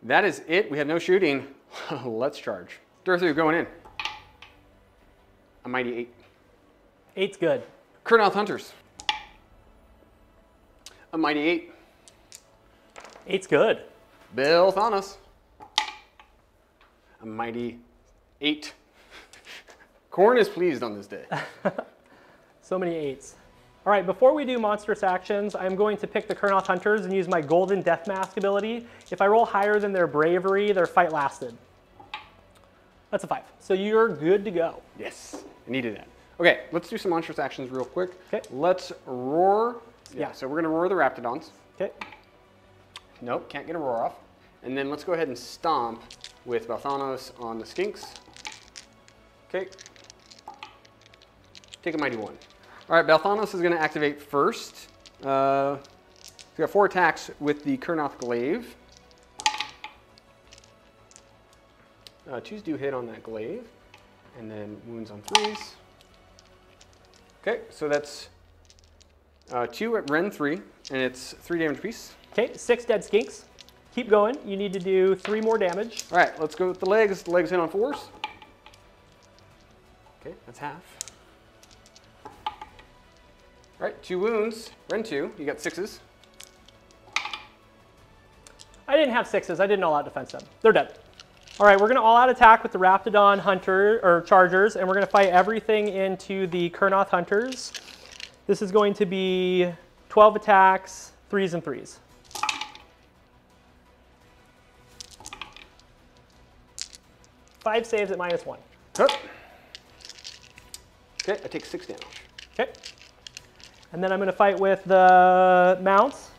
That is it. We have no shooting. Let's charge. Durthu going in. A mighty 8. 8's good. Kurnoth Hunters. A mighty 8. 8's good. Bill Thanos. A mighty 8. Korn is pleased on this day. So many 8s. All right, before we do monstrous actions, I'm going to pick the Kurnoth Hunters and use my Golden Death Mask ability. If I roll higher than their bravery, their fight lasted. That's a 5. So you're good to go. Yes, I needed that. Okay, let's do some monstrous actions real quick. Okay. Let's roar. Yeah. So we're going to roar the Raptidons. Okay. Nope, can't get a roar off. And then let's go ahead and stomp with Balthanos on the Skinks. Okay. Take a mighty 1. All right, Balthanos is going to activate first. He's got 4 attacks with the Kurnoth Glaive. 2s do hit on that glaive. And then wounds on 3s. Okay, so that's 2 at Ren 3, and it's 3 damage apiece. Okay, 6 dead skinks. Keep going. You need to do 3 more damage. All right, let's go with the legs. The legs hit on 4s. Okay, that's half. All right, 2 wounds. Ren 2, you got 6s. I didn't have 6s. I didn't all-out defense them. They're dead. All right, we're going to all-out attack with the Raptidon Hunter, or Chargers, and we're going to fight everything into the Kurnoth Hunters. This is going to be 12 attacks, 3s and 3s. Five saves at -1. Okay, I take 6 damage. Okay. And then I'm going to fight with the Mounts.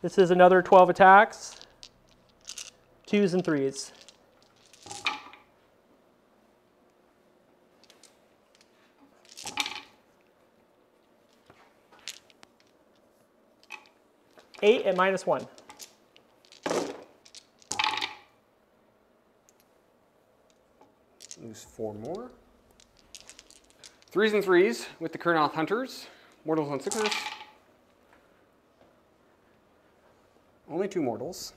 This is another 12 attacks, 2s and 3s. Eight at -1. Lose 4 more. 3s and 3s with the Kurnoth Hunters. Mortals on 6s. Only 2 mortals.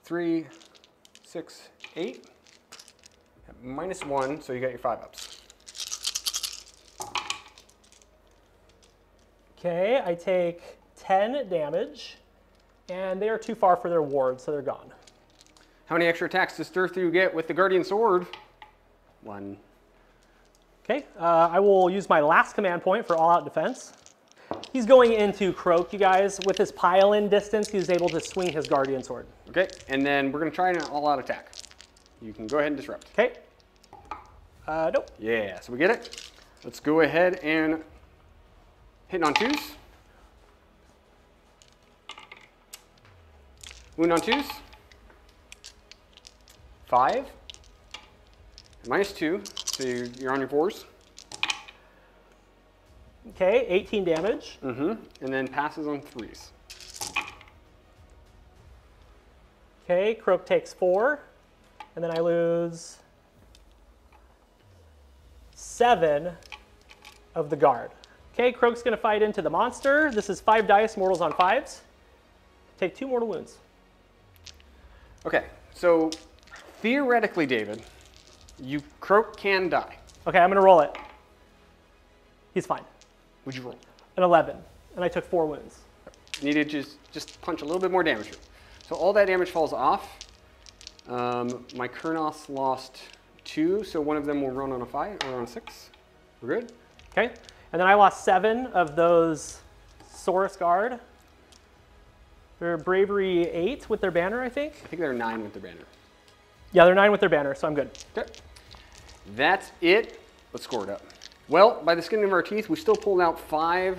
Three, 6, 8. At -1, so you got your 5-ups. Okay, I take 10 damage, and they are too far for their ward, so they're gone. How many extra attacks does Sturthu get with the Guardian Sword? 1. Okay, I will use my last command point for all-out defense. He's going into Croak, you guys. With his pile-in distance, he's able to swing his Guardian Sword. Okay, and then we're going to try an all-out attack. You can go ahead and disrupt. Okay. Nope. Yeah, so we get it. Let's go ahead and hit on 2s. Wound on 2s. 5. -2, so you're on your 4s. Okay, 18 damage. And then passes on 3s. Okay, Croak takes 4, and then I lose 7 of the guard. Okay, Croak's going to fight into the monster. This is 5 dice, mortals on 5s. Take 2 mortal wounds. Okay, so theoretically, David, Croak can die. Okay, I'm going to roll it. He's fine. Would you roll? An 11, and I took 4 wounds. You need to just punch a little bit more damage here. So all that damage falls off. My Kurnoths lost 2, so one of them will run on a 5 or on 6. We're good? Okay, and then I lost 7 of those Saurus Guard. They're bravery 8 with their banner, I think. I think they're 9 with the banner. Yeah, they're 9 with their banner, so I'm good. Okay. That's it. Let's score it up. Well, by the skin of our teeth, we still pulled out 5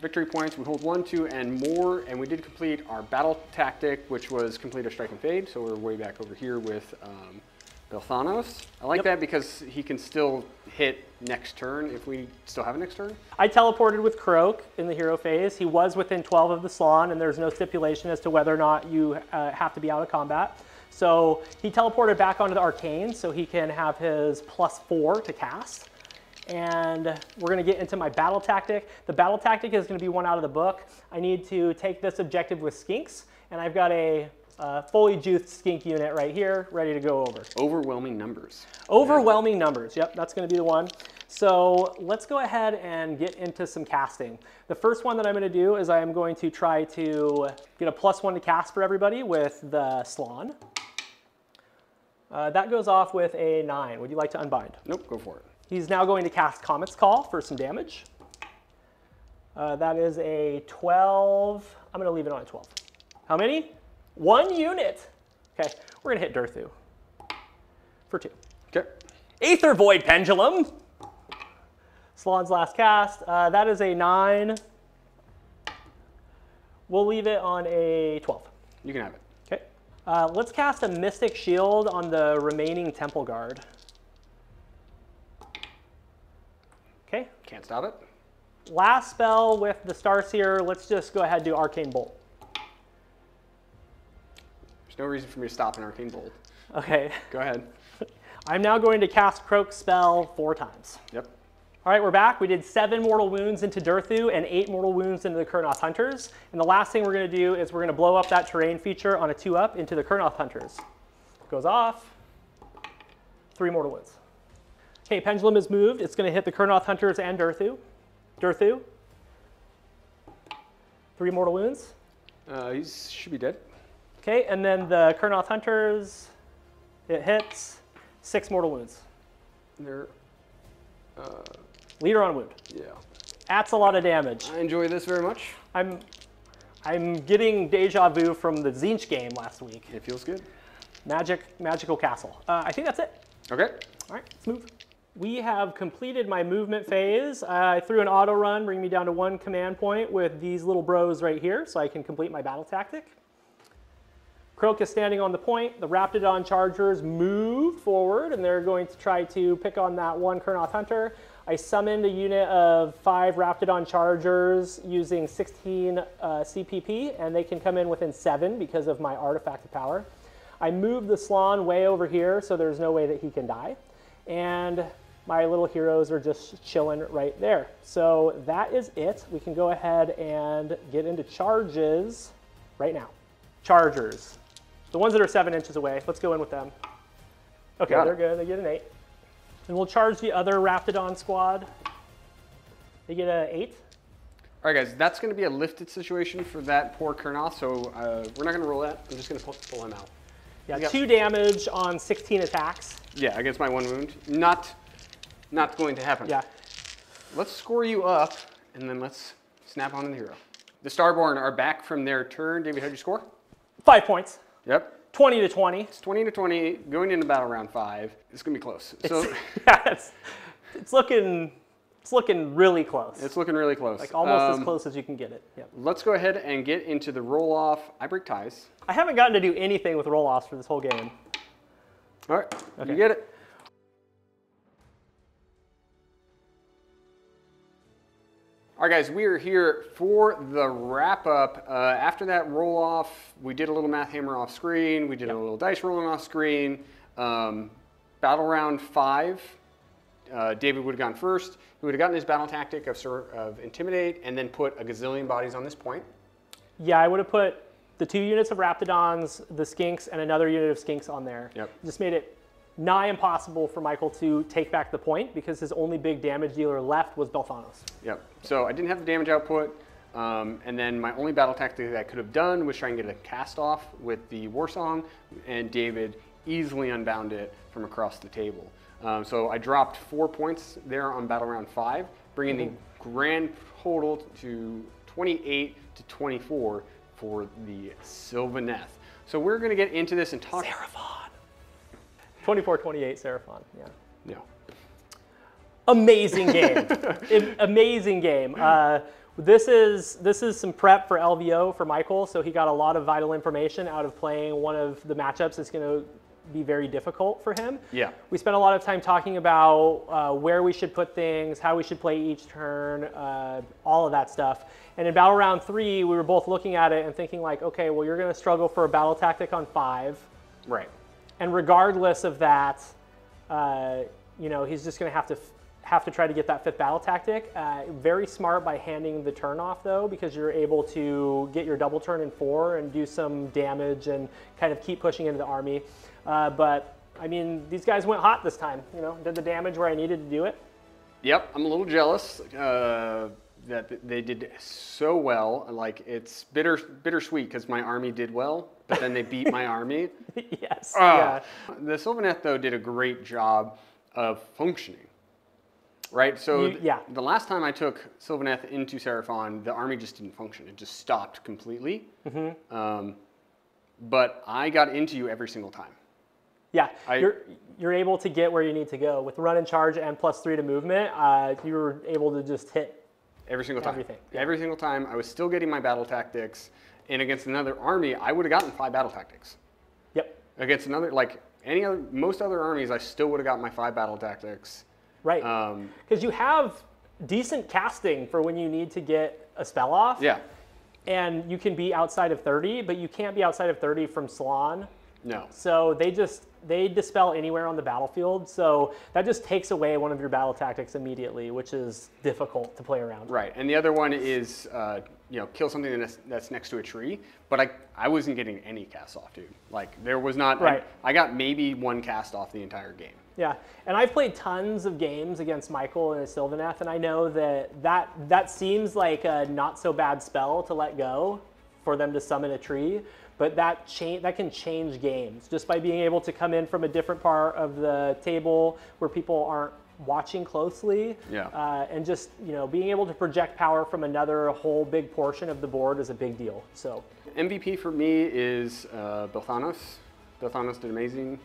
victory points. We hold 1, 2, and more, and we did complete our battle tactic, which was complete a strike and fade. So we're way back over here with Belthanos. I like that because he can still hit next turn if we still have a next turn. I teleported with Croak in the hero phase. He was within 12 of the Slaawn, and there's no stipulation as to whether or not you have to be out of combat. So he teleported back onto the Arcane so he can have his +4 to cast. And we're going to get into my battle tactic. The battle tactic is going to be one out of the book. I need to take this objective with skinks, and I've got a fully juiced skink unit right here, ready to go over. Overwhelming numbers. Overwhelming numbers, yep, that's going to be the one. So let's go ahead and get into some casting. The first one that I'm going to do is I am going to try to get a +1 to cast for everybody with the Slaawn. That goes off with a 9. Would you like to unbind? Nope, go for it. He's now going to cast Comet's Call for some damage. That is a 12. I'm going to leave it on a 12. How many? 1 unit. Okay, we're going to hit Durthu for 2. Okay. Aether Void Pendulum. Slaan's last cast. That is a 9. We'll leave it on a 12. You can have it. Okay. Let's cast a Mystic Shield on the remaining Temple Guard. Okay. Can't stop it. Last spell with the Starseer, let's just go ahead and do Arcane Bolt. There's no reason for me to stop an Arcane Bolt. Okay. Go ahead. I'm now going to cast Croak's spell 4 times. Yep. All right, we're back. We did 7 mortal wounds into Durthu and 8 mortal wounds into the Kurnoth Hunters. And the last thing we're going to do is we're going to blow up that terrain feature on a 2-up into the Kurnoth Hunters. Goes off. 3 mortal wounds. Okay, Pendulum is moved. It's going to hit the Kurnoth Hunters and Durthu. 3 mortal wounds. He should be dead. Okay, and then the Kurnoth Hunters, it hits 6 mortal wounds. They're, Leader on wound. yeah. That's a lot of damage. I enjoy this very much. I'm getting deja vu from the Tzeentch game last week. It feels good. Magical Castle. I think that's it. Okay. All right, let's move. We have completed my movement phase. I threw an auto run, bring me down to 1 command point with these little bros right here so I can complete my battle tactic. Croak is standing on the point. The Raptidon Chargers move forward and they're going to try to pick on that 1 Kurnoth Hunter. I summoned a unit of 5 Raptidon Chargers using 16 CPP, and they can come in within 7 because of my artifact of power. I moved the Slaawn way over here, so there's no way that he can die. And my little heroes are just chilling right there. So that is it. We can go ahead and get into charges right now. Chargers. The ones that are 7 inches away, let's go in with them. Okay, they're good. They get an 8. And we'll charge the other Raptidon squad. They get an 8. All right, guys, that's going to be a lifted situation for that poor Kurnoth, so we're not going to roll that. I'm just going to pull him out. Yeah, 2 damage on 16 attacks. Yeah, against my 1 wound. Not going to happen. Yeah. Let's score you up, and then let's snap on the hero. The Starborn are back from their turn. David, how'd you score? 5 points. Yep. 20 to 20. It's 20 to 20, going into battle round 5. It's going to be close. So yeah, it's looking really close. It's looking really close. Like almost as close as you can get it. Yep. Let's go ahead and get into the roll-off. I break ties. I haven't gotten to do anything with roll-offs for this whole game. All right, okay. You get it. All right, guys, we are here for the wrap-up. After that roll-off, we did a little math hammer off screen. We did a little dice rolling off screen. Battle round 5, David would have gone first. He would have gotten his battle tactic of Intimidate and then put a gazillion bodies on this point. Yeah, I would have put the 2 units of Raptidons, the Skinks, and another unit of Skinks on there. Yep. Just made it nigh impossible for Michael to take back the point because his only big damage dealer left was Belthanos. Yep. So I didn't have the damage output, and then my only battle tactic that I could have done was try and get a cast off with the War Song, and David easily unbound it from across the table. So I dropped 4 points there on battle round 5, bringing the grand total to 28 to 24 for the Sylvaneth. So we're going to get into this and talk. Seraphon. 24-28 Seraphon, yeah. Yeah. Amazing game. Amazing game. This is some prep for LVO for Michael, so he got a lot of vital information out of playing one of the matchups that's going to be very difficult for him. Yeah. We spent a lot of time talking about where we should put things, how we should play each turn, all of that stuff. And in battle round 3, we were both looking at it and thinking like, okay, well, you're going to struggle for a battle tactic on 5. Right. And regardless of that, you know, he's just going to have to try to get that 5th battle tactic. Very smart by handing the turn off though, because you're able to get your double turn in 4 and do some damage and kind of keep pushing into the army. But I mean, these guys went hot this time. You know, did the damage where I needed to do it. Yep, I'm a little jealous that they did so well. Like it's bittersweet because my army did well, but then they beat my army. Yes. Yeah. The Sylvaneth though did a great job of functioning. Right, so the last time I took Sylvaneth into Seraphon, the army just didn't function. It just stopped completely. But I got into you every single time. Yeah, you're able to get where you need to go. With run and charge and +3 to movement, you were able to just hit every single time. Everything. Yeah. Every single time, I was still getting my battle tactics. And against another army, I would have gotten 5 battle tactics. Yep. Against another, like most other armies, I still would have got my 5 battle tactics. Right, because you have decent casting for when you need to get a spell off. Yeah. And you can be outside of 30, but you can't be outside of 30 from Slaawn. No. So they dispel anywhere on the battlefield. So that just takes away one of your battle tactics immediately, which is difficult to play around. Right, and the other one is, kill something that's next to a tree. But I wasn't getting any cast off, dude. Like, there was not, right. I got maybe one cast off the entire game. Yeah, and I've played tons of games against Michael and Sylvaneth, and I know that seems like a not so bad spell to let go for them to summon a tree, but that can change games just by being able to come in from a different part of the table where people aren't watching closely. Yeah. And just being able to project power from another whole big portion of the board is a big deal. So MVP for me is Belthanos. Belthanos did amazing.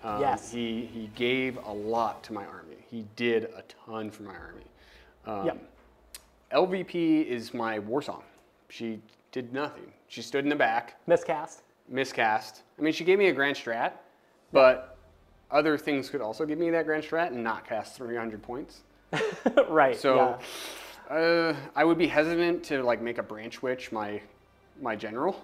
Yes. He gave a lot to my army. He did a ton for my army. Yep. LVP is my war song. She did nothing. She stood in the back. Miscast. I mean, she gave me a grand strat, but other things could also give me that grand strat and not cast 300 points. Right. So I would be hesitant to make a branch witch my general.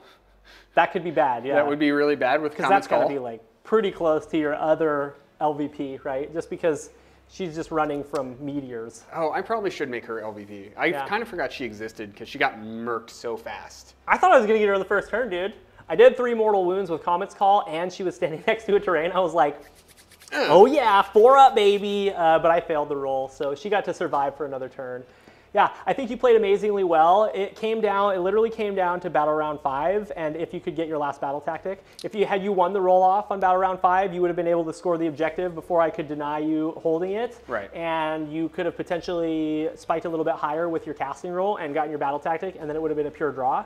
That could be bad. Yeah. That would be really bad with because that's got to be pretty close to your other LVP, right? Just because she's just running from meteors. Oh, I probably should make her LVP. I kind of forgot she existed because she got murked so fast. I thought I was going to get her the first turn, dude. I did 3 mortal wounds with Comet's Call, and she was standing next to a terrain. I was like, oh yeah, 4 up, baby. But I failed the roll, so she got to survive for another turn. Yeah, I think you played amazingly well. It literally came down to battle round 5, and if you could get your last battle tactic. If you won the roll off on battle round 5, you would have been able to score the objective before I could deny you holding it. Right. And you could have potentially spiked a little bit higher with your casting roll and gotten your battle tactic, and then it would have been a pure draw.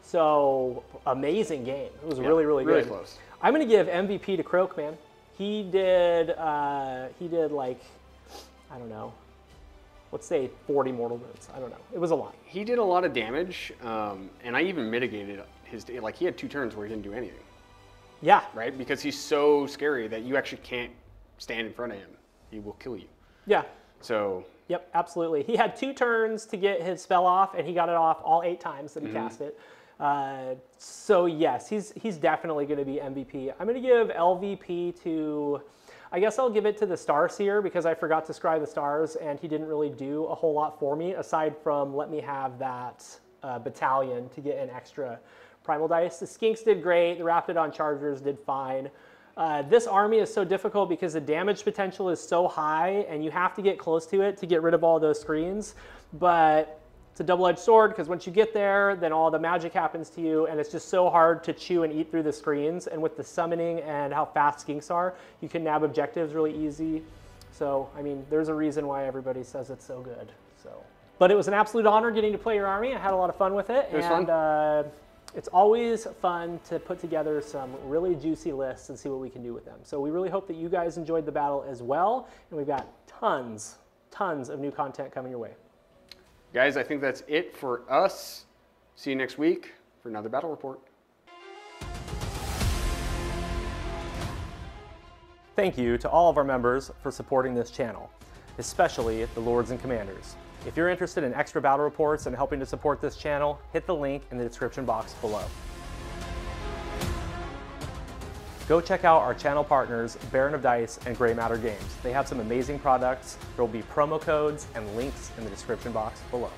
So amazing game. It was really, really good. Really close. I'm gonna give MVP to Croak, man. He did like, I don't know, let's say 40 mortal wounds. I don't know. It was a lot. He did a lot of damage, and I even mitigated his, he had 2 turns where he didn't do anything. Yeah. Right? Because he's so scary that you actually can't stand in front of him. He will kill you. Yeah. So. Yep, absolutely. He had 2 turns to get his spell off, and he got it off all 8 times that he cast it. So yes, he's definitely going to be MVP. I'm going to give LVP to, I guess I'll give it to the Starseer because I forgot to scry the stars and he didn't really do a whole lot for me aside from let me have that battalion to get an extra primal dice. The Skinks did great. The Raptidon Chargers did fine. This army is so difficult because the damage potential is so high and you have to get close to it to get rid of all those screens. But it's a double-edged sword because once you get there, then all the magic happens to you, and it's just so hard to chew and eat through the screens. And with the summoning and how fast Skinks are, you can nab objectives really easy. So, I mean, there's a reason why everybody says it's so good. So, but it was an absolute honor getting to play your army. I had a lot of fun with it. It was fun. It's always fun to put together some really juicy lists and see what we can do with them. So we really hope that you guys enjoyed the battle as well. And we've got tons of new content coming your way. Guys, I think that's it for us. See you next week for another battle report. Thank you to all of our members for supporting this channel, especially the Lords and Commanders. If you're interested in extra battle reports and helping to support this channel, hit the link in the description box below. Go check out our channel partners, Baron of Dice and Gray Matter Games. They have some amazing products. There will be promo codes and links in the description box below.